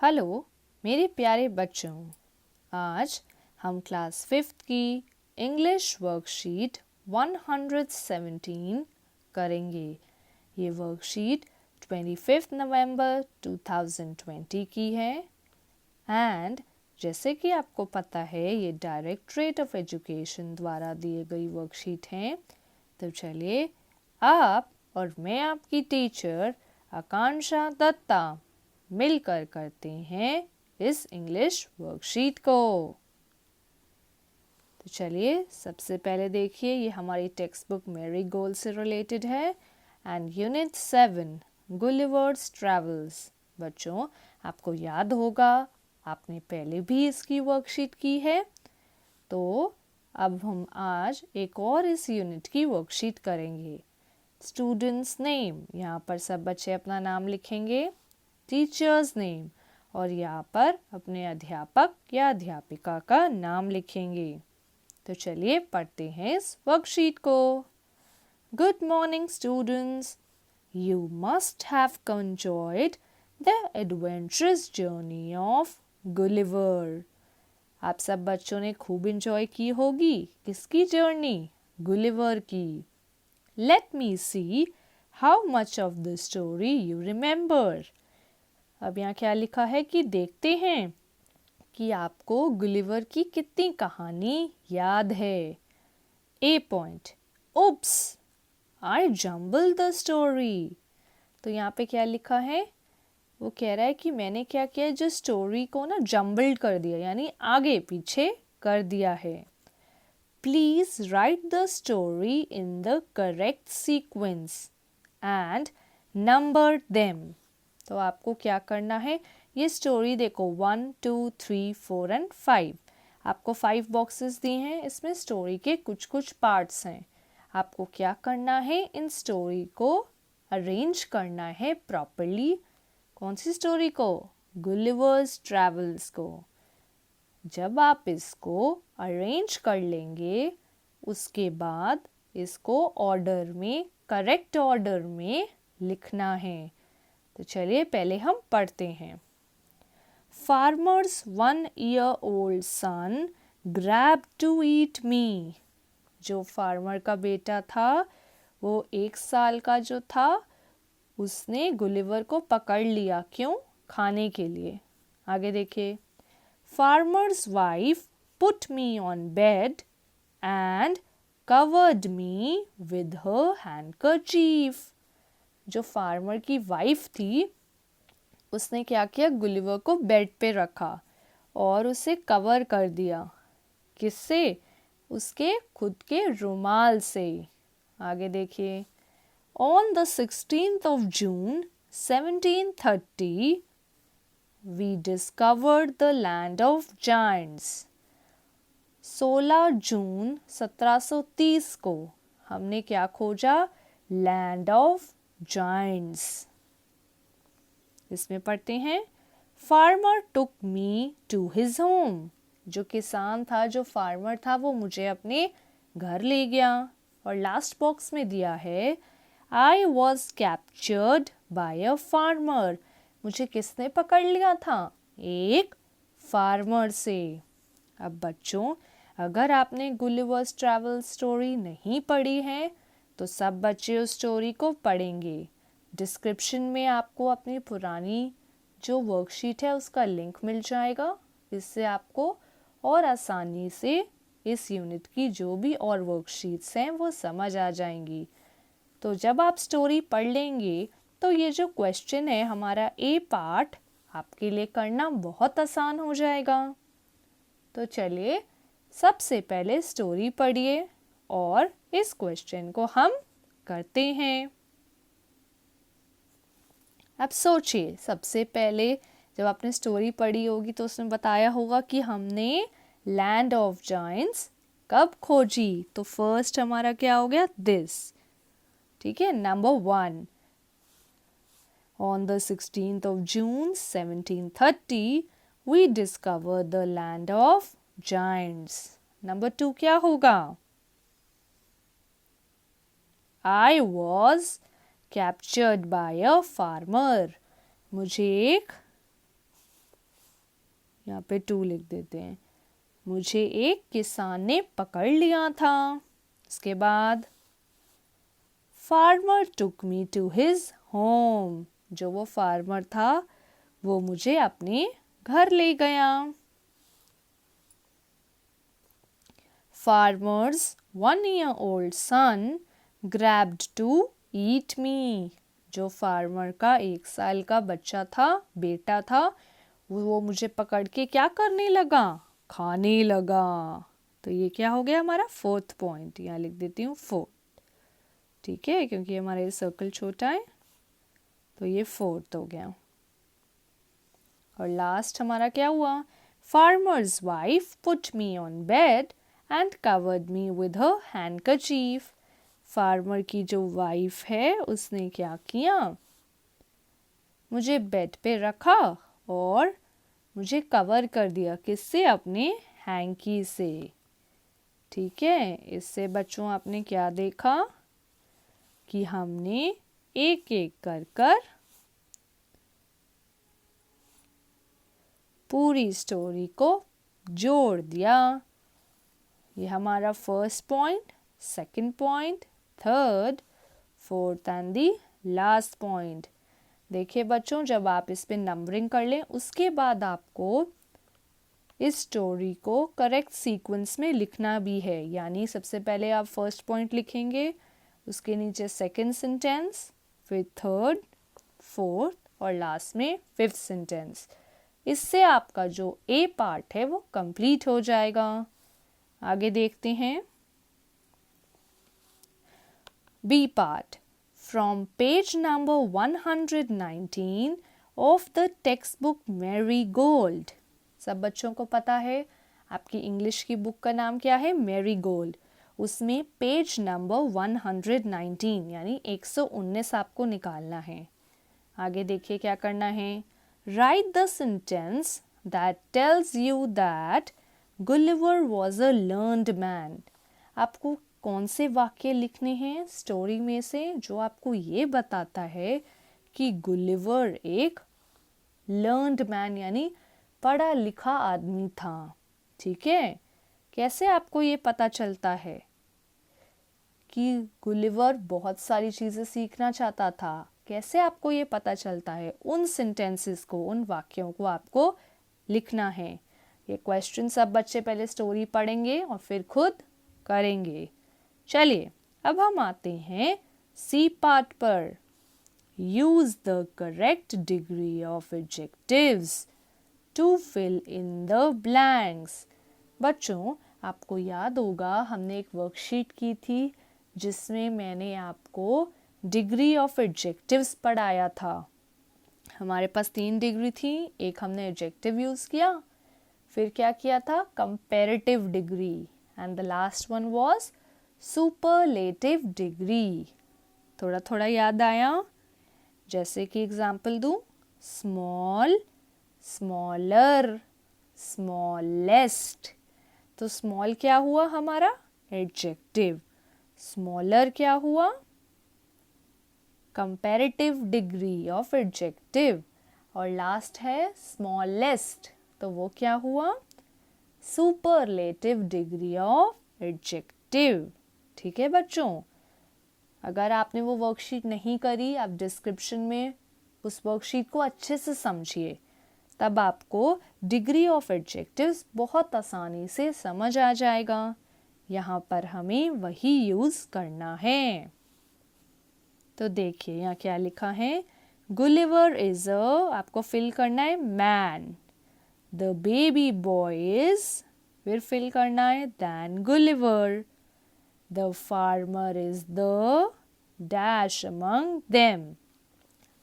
Hello मेरे प्यारे बच्चों, आज हम क्लास 5th की इंग्लिश वर्कशीट 117 करेंगे। ये वर्कशीट 25 नवंबर 2020 की है एंड जैसे कि आपको पता है ये डायरेक्टरेट ऑफ एजुकेशन द्वारा दिए गई वर्कशीट हैं। तो चलिए आप और मैं आपकी टीचर आकांक्षा दत्ता मिलकर करते हैं इस इंग्लिश वर्कशीट को। तो चलिए सबसे पहले देखिए, ये हमारी टेक्स्ट बुक मैरी गोल्ड से रिलेटेड है एंड यूनिट 7 गुलिवर्स ट्रैवल्स। बच्चों, आपको याद होगा आपने पहले भी इसकी वर्कशीट की है। तो अब हम आज एक और इस यूनिट की वर्कशीट करेंगे। स्टूडेंट्स नेम, यहाँ पर सब बच्चे अपना नाम लिखेंगे। टीचर्स नेम, और यहाँ पर अपने अध्यापक या अध्यापिका का नाम लिखेंगे। तो चलिए पढ़ते हैं इस वर्कशीट को। Good morning students, you must have enjoyed the adventurous journey of Gulliver. आप सब बच्चों ने खूब एंजॉय की होगी किसकी जर्नी? गुलिवर की। Let me see how much of the story you remember. अब यहाँ क्या लिखा है कि देखते हैं कि आपको गुलिवर की कितनी कहानी याद है। A point, oops I jumble the story. तो यहाँ पे क्या लिखा है? वो कह रहा है कि मैंने क्या किया, जो स्टोरी को ना जम्बल्ड कर दिया, यानी आगे पीछे कर दिया है। Please right the story in the correct sequence and number them. तो आपको क्या करना है, ये स्टोरी देखो 1, 2, 3, 4 एंड 5। आपको 5 बॉक्सेस दिए हैं, इसमें स्टोरी के कुछ कुछ पार्ट्स हैं। आपको क्या करना है, इन स्टोरी को अरेंज करना है प्रॉपरली। कौन सी स्टोरी को? गुलिवर्स ट्रैवल्स को। जब आप इसको अरेंज कर लेंगे उसके बाद इसको ऑर्डर में, करेक्ट ऑर्डर में लिखना है। तो चलिए पहले हम पढ़ते हैं। Farmer's 1-year-old son grabbed to eat me। जो फार्मर का बेटा था, वो 1 साल का जो था, उसने गुलिवर को पकड़ लिया। क्यों? खाने के लिए। आगे देखिए। Farmer's wife put me on bed and covered me with her handkerchief। जो फार्मर की वाइफ थी उसने क्या किया, गुलिवर को बेड पे रखा और उसे कवर कर दिया। किससे? उसके खुद के रुमाल से। आगे देखिए। On the 16th of June 1730 we discovered the land of giants। 16 जून 1730 को हमने क्या खोजा? Land of giants. इसमें पढ़ते हैं। Farmer took me to his home. जो किसान था, जो फार्मर था, वो मुझे अपने घर ले गया। और लास्ट बॉक्स में दिया है, I was captured by a farmer. मुझे किसने पकड़ लिया था? एक फार्मर से। अब बच्चों, अगर आपने गुलिवर्स ट्रैवल स्टोरी नहीं पढ़ी है तो सब बच्चे उस स्टोरी को पढ़ेंगे। डिस्क्रिप्शन में आपको अपनी पुरानी जो वर्कशीट है उसका लिंक मिल जाएगा। इससे आपको और आसानी से इस यूनिट की जो भी और वर्कशीट्स हैं वो समझ आ जाएंगी। तो जब आप स्टोरी पढ़ लेंगे तो ये जो क्वेश्चन है हमारा ए पार्ट, आपके लिए करना बहुत आसान हो जाएगा। तो चलिए सबसे पहले स्टोरी पढ़िए और इस क्वेश्चन को हम करते हैं। अब सोचिए, सबसे पहले जब आपने स्टोरी पढ़ी होगी तो उसमें बताया होगा कि हमने लैंड ऑफ जायंट्स कब खोजी। तो फर्स्ट हमारा क्या हो गया? दिस। ठीक है। Number 1, on the 16th of June 1730 we discovered the land of giants। Number 2 क्या होगा? I was captured by a farmer। मुझे एक यहाँ पे 2 लिख देते हैं। मुझे एक किसान ने पकड़ लिया था। इसके बाद farmer took me to his home. जो वो फार्मर था वो मुझे अपने घर ले गया। Farmer's 1-year-old son grabbed to eat me. जो फार्मर का 1 साल का बच्चा था, बेटा था, वो मुझे पकड़ के क्या करने लगा? खाने लगा। तो ये क्या हो गया हमारा 4th पॉइंट। यहाँ लिख देती हूँ 4। ठीक है, क्योंकि हमारा ये सर्कल छोटा है तो ये 4th हो गया। और लास्ट हमारा क्या हुआ? Farmer's wife put me on bed and covered me with her handkerchief. Farmer की जो वाइफ है उसने क्या किया? मुझे बेड पे रखा और मुझे कवर कर दिया। किससे? अपने हैंकी से। ठीक है, इससे बच्चों आपने क्या देखा कि हमने एक एक कर कर पूरी स्टोरी को जोड़ दिया। ये हमारा first point, second point, third, fourth and the last point. देखिए बच्चों, जब आप इस पे नंबरिंग कर लें उसके बाद आपको इस स्टोरी को करेक्ट सीक्वेंस में लिखना भी है। यानी सबसे पहले आप फर्स्ट पॉइंट लिखेंगे, उसके नीचे सेकंड सेंटेंस, फिर थर्ड, फोर्थ और लास्ट में 5th सेंटेंस। इससे आपका जो ए पार्ट है वो कंप्लीट हो जाएगा। आगे देखते हैं B part. From page number 119 of the textbook Marigold. सब बच्चों को पता है आपकी इंग्लिश की बुक का नाम क्या है? मैरीगोल्ड। उसमें पेज नंबर 119 यानी 119 आपको निकालना है। आगे देखिए क्या करना है। Right the sentence that tells you that Gulliver was a learned man. आपको कौन से वाक्य लिखने हैं स्टोरी में से जो आपको ये बताता है कि गुलिवर एक लर्नड मैन यानी पढ़ा लिखा आदमी था। ठीक है, कैसे आपको ये पता चलता है कि गुलिवर बहुत सारी चीज़ें सीखना चाहता था? कैसे आपको ये पता चलता है? उन सेंटेंसेस को, उन वाक्यों को आपको लिखना है। ये क्वेश्चन सब बच्चे पहले स्टोरी पढ़ेंगे और फिर खुद करेंगे। चलिए अब हम आते हैं सी पार्ट पर। Use the correct degree of adjectives to fill in the blanks. बच्चों, आपको याद होगा हमने एक वर्कशीट की थी जिसमें मैंने आपको डिग्री ऑफ एडजेक्टिव्स पढ़ाया था। हमारे पास 3 डिग्री थी। एक हमने एडजेक्टिव यूज़ किया, फिर क्या किया था? Comparative degree, and the last one was superlative degree. थोड़ा थोड़ा याद आया? जैसे कि एग्जाम्पल दूं, स्मॉल, स्मॉलर, स्मॉलेस्ट। तो स्मॉल क्या हुआ हमारा? एडजेक्टिव। स्मॉलर क्या हुआ? Comparative degree of adjective. और लास्ट है स्मॉलेस्ट, तो वो क्या हुआ? Superlative degree of adjective. ठीक है बच्चों, अगर आपने वो वर्कशीट नहीं करी, आप डिस्क्रिप्शन में उस वर्कशीट को अच्छे से समझिए, तब आपको डिग्री ऑफ एडजेक्टिव्स बहुत आसानी से समझ आ जाएगा। यहाँ पर हमें वही यूज़ करना है। तो देखिए यहाँ क्या लिखा है। गुलिवर इज अ, आपको फिल करना है man. The baby boy is, फिर फिल करना है than Gulliver. The farmer is the dash among them.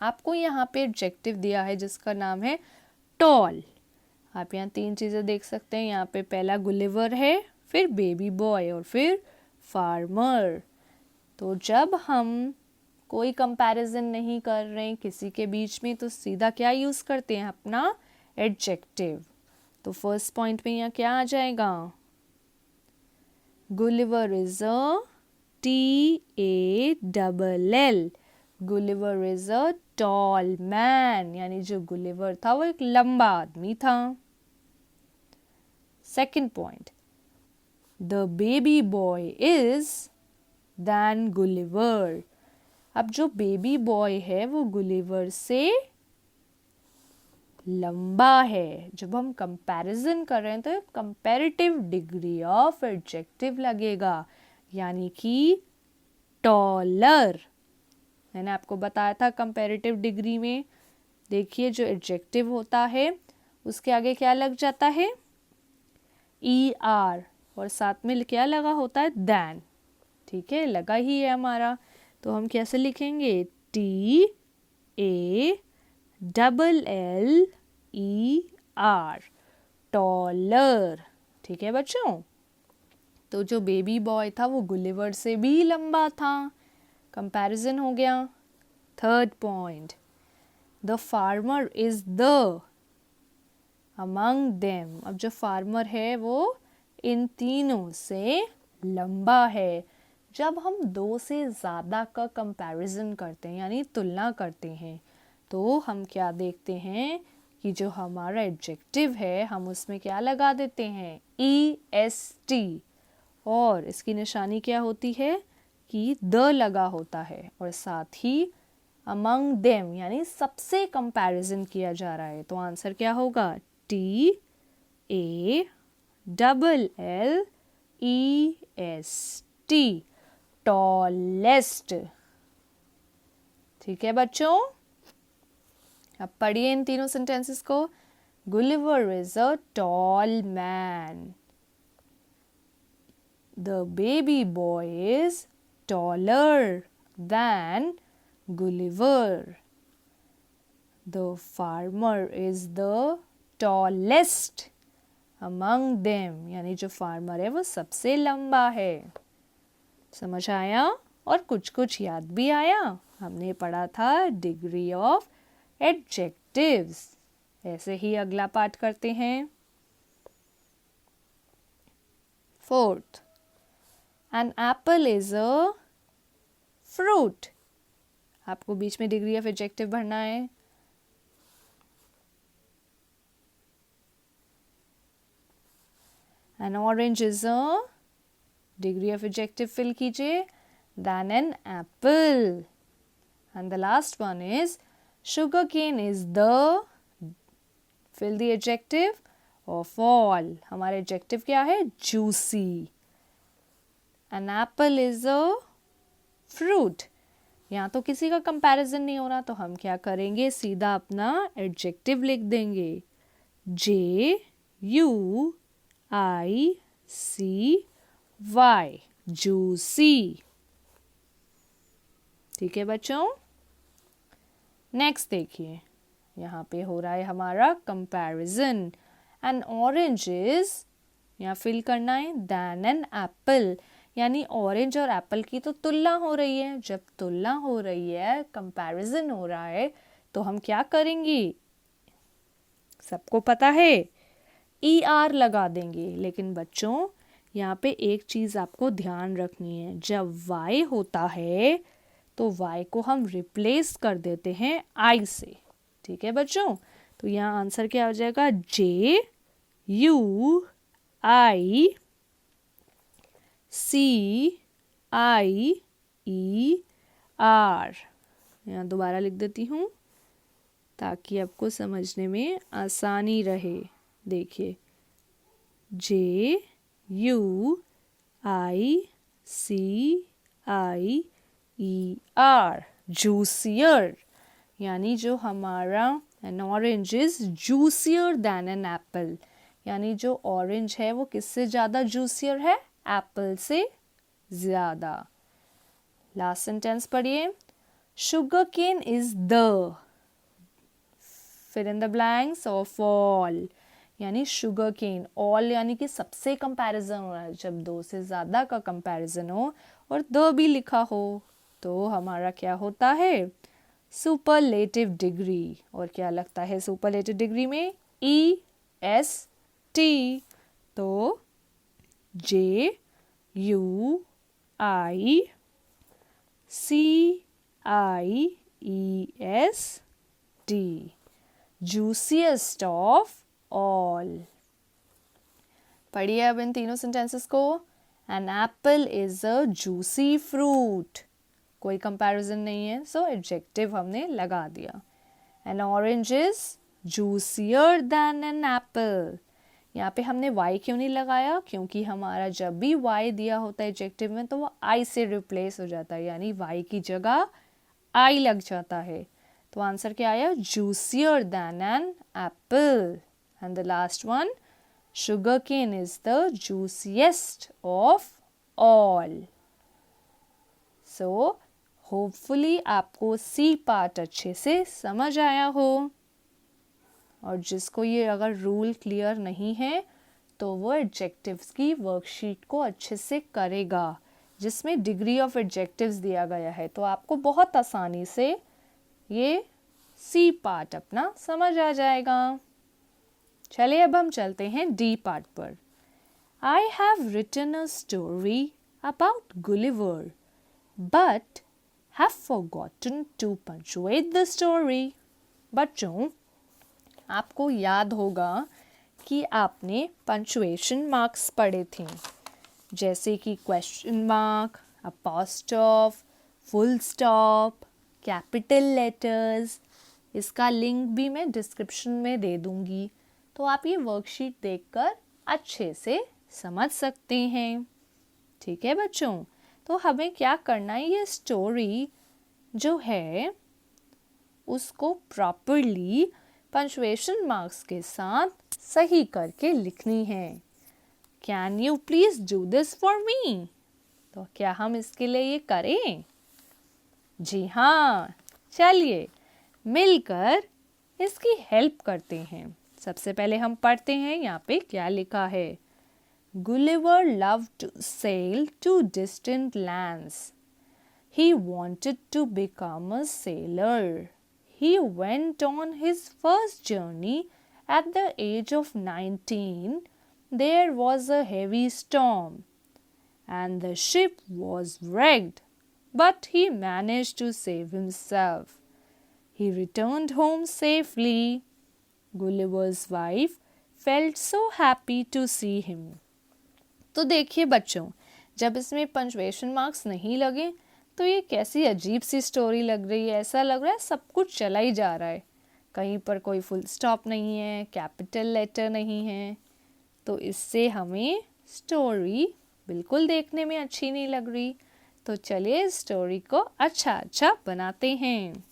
आपको यहाँ पे एडजेक्टिव दिया है जिसका नाम है टॉल। आप यहाँ 3 चीज़ें देख सकते हैं। यहाँ पे पहला गुलिवर है, फिर बेबी बॉय और फिर फार्मर। तो जब हम कोई कंपैरिजन नहीं कर रहे हैं किसी के बीच में, तो सीधा क्या यूज़ करते हैं? अपना एडजेक्टिव। तो फर्स्ट पॉइंट में यहाँ क्या आ जाएगा? Gulliver is a TALL। Gulliver is a tall man, यानी जो गुलिवर था वो एक लंबा आदमी था। Second point, the baby boy is than Gulliver. अब जो बेबी बॉय है वो गुलिवर से लंबा है. जब हम कंपैरिजन कर रहे हैं तो कंपैरेटिव डिग्री ऑफ एडजेक्टिव लगेगा, यानी कि टॉलर. मैंने आपको बताया था कंपैरेटिव डिग्री में देखिए जो एडजेक्टिव होता है उसके आगे क्या लग जाता है, ER, और साथ में क्या लगा होता है, दैन. ठीक है, लगा ही है हमारा. तो हम कैसे लिखेंगे, TALLER, टॉलर. ठीक है बच्चों, तो जो बेबी बॉय था वो गुलिवर से भी लंबा था. कंपैरिजन हो गया. Third point, the farmer is the among them. अब जो फार्मर है वो इन तीनों से लंबा है. जब हम दो से ज़्यादा का कंपैरिजन करते हैं यानी तुलना करते हैं तो हम क्या देखते हैं कि जो हमारा एडजेक्टिव है हम उसमें क्या लगा देते हैं, EST, और इसकी निशानी क्या होती है कि द लगा होता है, और साथ ही अमंग देम यानी सबसे कंपैरिजन किया जा रहा है. तो आंसर क्या होगा, TALLEST, टॉलेस्ट. ठीक है बच्चों, अब पढ़िए इन तीनों सेंटेंसेस को. Gulliver is a tall man. The baby boy is taller than Gulliver. The farmer is the tallest among them. यानी जो फार्मर है वो सबसे लंबा है. समझ आया और कुछ कुछ याद भी आया. हमने पढ़ा था डिग्री ऑफ एडजेक्टिव्स. ऐसे ही अगला पार्ट करते हैं. Fourth, an apple is a fruit. आपको बीच में डिग्री ऑफ एडजेक्टिव भरना है. An orange is a degree of adjective fill कीजिए, than an apple. And the last one is sugarcane is the, fill the adjective of all. हमारे adjective क्या है, juicy. An apple is a fruit. यहाँ तो किसी का comparison नहीं हो रहा तो हम क्या करेंगे, सीधा अपना एडजेक्टिव लिख देंगे, JUICY, जूसी. ठीक है बच्चों. नेक्स्ट देखिए, यहाँ पे हो रहा है हमारा कंपैरिजन. एन ऑरेंज इज, यहाँ फिल करना है दैन एन एप्पल, यानी ऑरेंज और एप्पल की तो तुलना हो रही है. जब तुलना हो रही है, कंपैरिजन हो रहा है, तो हम क्या करेंगे, सबको पता है ER लगा देंगे. लेकिन बच्चों यहाँ पे एक चीज़ आपको ध्यान रखनी है, जब Y होता है तो Y को हम रिप्लेस कर देते हैं I से. ठीक है बच्चों, तो यहाँ आंसर क्या हो जाएगा, JUICIER. यहाँ दोबारा लिख देती हूँ ताकि आपको समझने में आसानी रहे. देखिए, JUICIER, जूसियर. यानी जो हमारा an orange is juicier than an apple, यानी जो ऑरेंज है वो किससे ज़्यादा जूसियर है, एप्पल से ज़्यादा. लास्ट सेंटेंस पढ़िए. Sugar cane is the, fill in the blanks of all. यानी शुगर केन, ऑल यानी कि सबसे कंपैरिजन हो रहा है. जब दो से ज़्यादा का कंपैरिजन हो और द भी लिखा हो तो हमारा क्या होता है, सुपरलेटिव डिग्री. और क्या लगता है सुपरलेटिव डिग्री में, EST. तो JUICIEST, juiciest of all. पढ़िए अब इन तीनों सेंटेंसेस को। An apple is a juicy fruit, कोई कंपैरिजन नहीं है, सो एडजेक्टिव हमने लगा दिया। An orange is juicier than an apple, यहाँ पे हमने y क्यों नहीं लगाया, क्योंकि हमारा जब भी y दिया होता है एडजेक्टिव में तो वो I से रिप्लेस हो जाता है, यानी y की जगह I लग जाता है। तो आंसर क्या आया, juicier than an apple. And the last one, sugar cane is the juiciest of all. So hopefully आपको सी पार्ट अच्छे से समझ आया हो, और जिसको ये अगर रूल क्लियर नहीं है तो वो एडजेक्टिव्स की वर्कशीट को अच्छे से करेगा, जिसमें डिग्री ऑफ एडजेक्टिव्स दिया गया है, तो आपको बहुत आसानी से ये सी पार्ट अपना समझ आ जाएगा। चलिए अब हम चलते हैं डी पार्ट पर। I have written a story about Gulliver but have forgotten to punctuate the story. बच्चों, आपको याद होगा कि आपने पंक्चुएशन मार्क्स पढ़े थे, जैसे कि question mark, apostrophe, full stop, capital letters. इसका लिंक भी मैं डिस्क्रिप्शन में दे दूंगी, तो आप ये वर्कशीट देखकर अच्छे से समझ सकते हैं। ठीक है बच्चों, तो हमें क्या करना है, ये स्टोरी जो है उसको प्रॉपरली पंक्चुएशन मार्क्स के साथ सही करके लिखनी है। Can you please do this for me? तो क्या हम इसके लिए ये करें? जी हाँ, चलिए मिलकर इसकी हेल्प करते हैं। सबसे पहले हम पढ़ते हैं यहाँ पे क्या लिखा है। Gulliver loved to sail to distant lands. He wanted to become a sailor. He went on his first journey at the age of 19. There was a heavy storm, and the ship was wrecked, but he managed to save himself. He returned home safely. Gulliver's wife felt so happy to see him. तो देखिए बच्चों, जब इसमें punctuation marks नहीं लगे तो ये कैसी अजीब सी स्टोरी लग रही है। ऐसा लग रहा है सब कुछ चला ही जा रहा है, कहीं पर कोई फुल स्टॉप नहीं है, कैपिटल लेटर नहीं है, तो इससे हमें स्टोरी बिल्कुल देखने में अच्छी नहीं लग रही। तो चलिए इस स्टोरी को अच्छा बनाते हैं।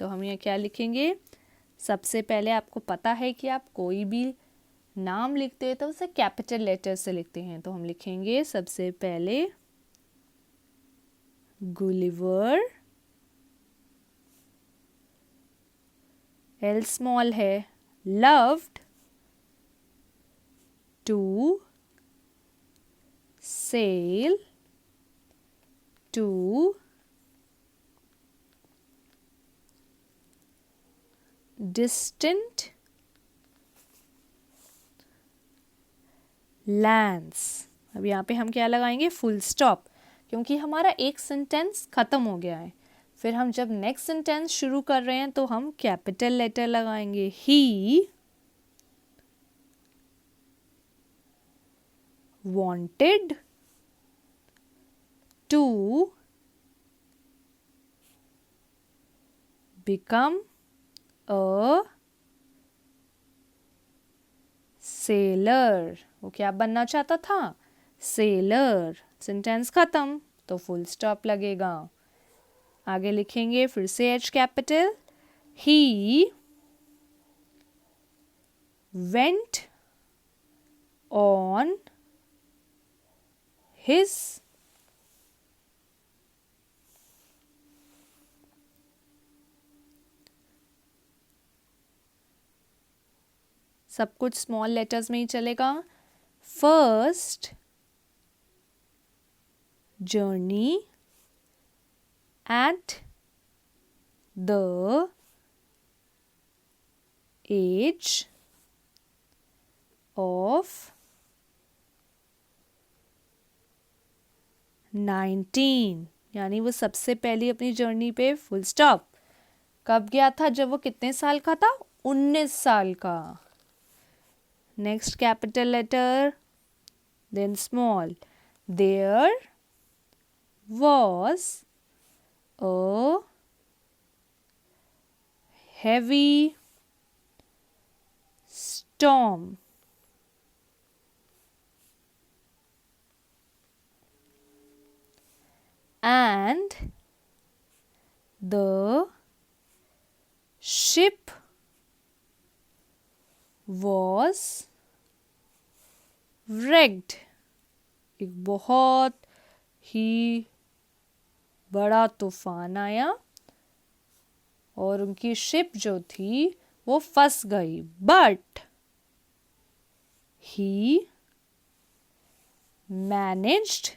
तो हम ये क्या लिखेंगे, सबसे पहले आपको पता है कि आप कोई भी नाम लिखते हैं तो उसे कैपिटल लेटर से लिखते हैं, तो हम लिखेंगे सबसे पहले गुलिवर, एल स्मॉल है, loved to sail to distant lands। अब यहाँ पे हम क्या लगाएंगे, फुल स्टॉप, क्योंकि हमारा एक सेंटेंस खत्म हो गया है। फिर हम जब नेक्स्ट सेंटेंस शुरू कर रहे हैं तो हम कैपिटल लेटर लगाएंगे। ही wanted to become a sailor। वो क्या बनना चाहता था, सेलर। सेंटेंस खत्म तो फुल स्टॉप लगेगा। आगे लिखेंगे फिर से H capital. He went on his सब कुछ स्मॉल लेटर्स में ही चलेगा। First journey at the age of 19, यानी वो सबसे पहली अपनी जर्नी पे फुल स्टॉप कब गया था, जब वो कितने साल का था, 19 साल का। Next capital letter then small. There was a heavy storm. And the ship was wrecked. एक बहुत ही बड़ा तूफान आया और उनकी शिप जो थी वो फंस गई. But he managed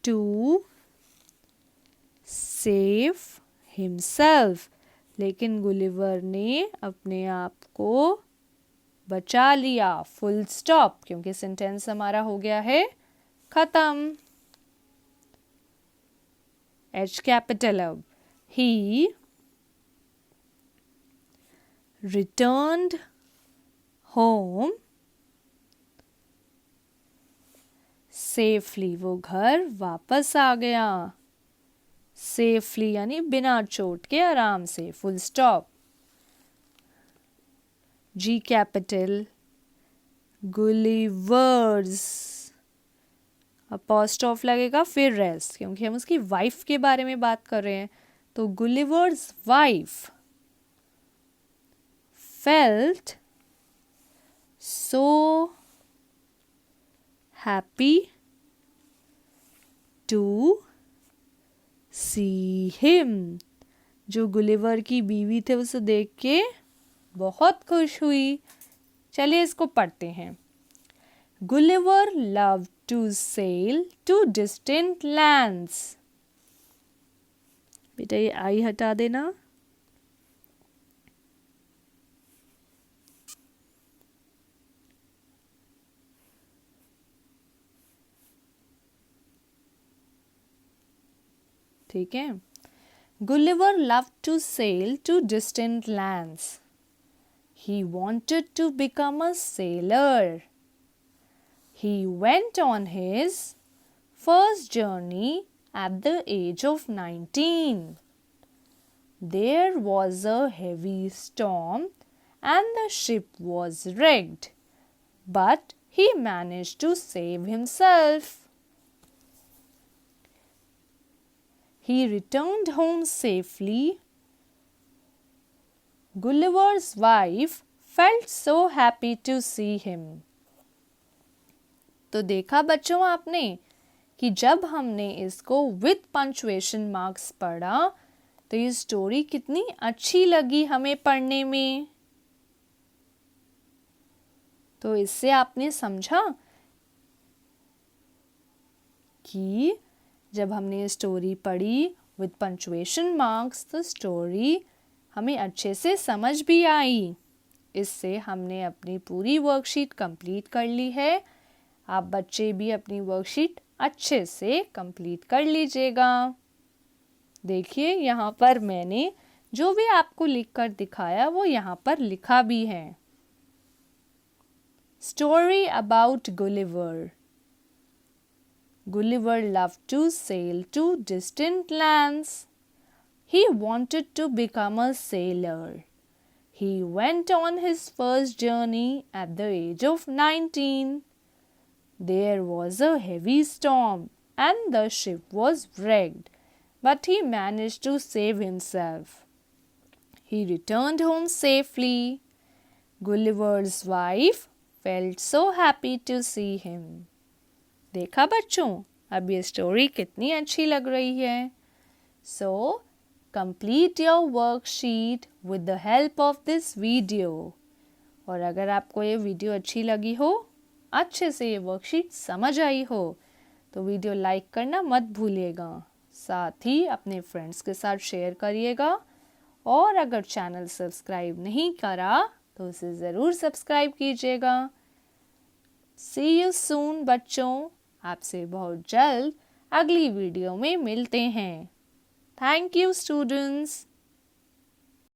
to save himself. लेकिन गुलिवर ने अपने आप को बचा लिया. Full stop. क्योंकि सेंटेंस हमारा हो गया है खत्म. H capital अब. He returned home safely. वो घर वापस आ गया. सेफली यानी बिना चोट के आराम से. Full stop. G capital. Gulliver's. Apostrophe लगेगा फिर रेस्ट क्योंकि हम उसकी वाइफ के बारे में बात कर रहे हैं. तो Gulliver's wife felt so happy to see him. जो गुलिवर की बीवी थे उसे देख के बहुत खुश हुई. चलिए इसको पढ़ते हैं. Gulliver loved to sail to distant lands. बेटा ये आई हटा देना. ठीक है. Gulliver loved to sail to distant lands. He wanted to become a sailor. He went on his first journey at the age of 19. There was a heavy storm and the ship was wrecked, but he managed to save himself. He returned home safely. Gulliver's wife felt so happy to see him. तो देखा बच्चों आपने कि जब हमने इसको with punctuation marks पढ़ा तो ये स्टोरी कितनी अच्छी लगी हमें पढ़ने में. तो इससे आपने समझा कि जब हमने ये स्टोरी पढ़ी विद पंक्चुएशन मार्क्स तो स्टोरी हमें अच्छे से समझ भी आई. इससे हमने अपनी पूरी वर्कशीट कंप्लीट कर ली है. आप बच्चे भी अपनी वर्कशीट अच्छे से कंप्लीट कर लीजिएगा. देखिए यहाँ पर मैंने जो भी आपको लिखकर दिखाया वो यहाँ पर लिखा भी है. Story about Gulliver. Gulliver loved to sail to distant lands. He wanted to become a sailor. He went on his first journey at the age of 19. There was a heavy storm and the ship was wrecked, but he managed to save himself. He returned home safely. Gulliver's wife felt so happy to see him. देखा बच्चों अब ये story कितनी अच्छी लग रही है. So complete your worksheet with the help of this video. और अगर आपको ये वीडियो अच्छी लगी हो, अच्छे से ये वर्कशीट समझ आई हो तो वीडियो लाइक करना मत भूलिएगा. साथ ही अपने फ्रेंड्स के साथ शेयर करिएगा. और अगर चैनल सब्सक्राइब नहीं करा तो उसे ज़रूर सब्सक्राइब कीजिएगा. See you soon बच्चों. आपसे बहुत जल्द अगली वीडियो में मिलते हैं. Thank you students.